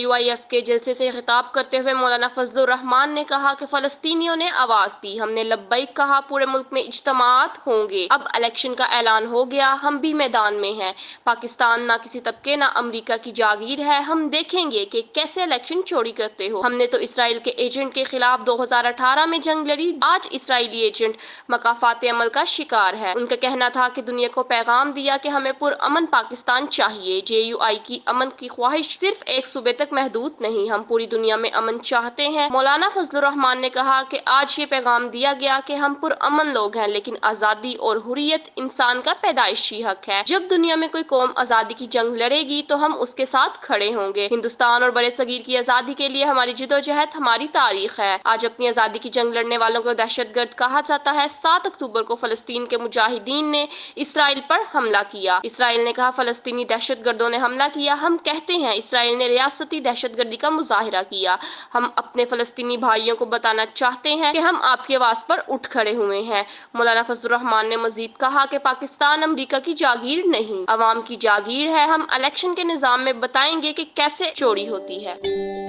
JUIF के जलसे से खिताब करते हुए मौलाना फजलुर रहमान ने कहा कि फलस्तीनियों ने आवाज दी, हमने लब्बैक कहा, पूरे मुल्क में इज्तिमात होंगे, अब इलेक्शन का ऐलान हो गया, हम भी मैदान में हैं। पाकिस्तान ना किसी तबके ना अमेरिका की जागीर है, हम देखेंगे कि कैसे इलेक्शन चोरी करते हो। हमने तो इसराइल के एजेंट के खिलाफ 2018 में जंग लड़ी, आज इसराइली एजेंट मकाफात अमल का शिकार है। उनका कहना था कि दुनिया को पैगाम दिया कि हमें पुरअमन पाकिस्तान चाहिए। JUI की अमन की ख्वाहिश सिर्फ एक सूबे तक महदूद नहीं, हम पूरी दुनिया में अमन चाहते हैं। मौलाना फजलुर रहमान ने कहा कि आज ये पैगाम दिया गया कि हम पुरअमन लोग हैं, लेकिन आजादी और हुर्रियत इंसान का पैदाइशी हक है। जब दुनिया में कोई कौम आजादी की जंग लड़ेगी तो हम उसके साथ खड़े होंगे। हिंदुस्तान और बड़े सगीर की आजादी के लिए हमारी जिदोजहद हमारी तारीख है। आज अपनी आजादी की जंग लड़ने वालों को दहशतगर्द कहा जाता है। 7 अक्टूबर को फलस्तीन के मुजाहिदीन ने इसराइल पर हमला किया। इसराइल ने कहा फलस्तीनी दहशतगर्दों ने हमला किया। हम कहते हैं इसराइल ने रियासती दहशतगर्दी का मुजाहिरा किया। हम अपने फलस्तीनी भाइयों को बताना चाहते हैं कि हम आपकी आवाज पर उठ खड़े हुए हैं। मौलाना फजलुर रहमान ने मजीद कहा कि पाकिस्तान अमेरिका की जागीर नहीं, अवाम की जागीर है। हम इलेक्शन के निजाम में बताएंगे कि कैसे चोरी होती है।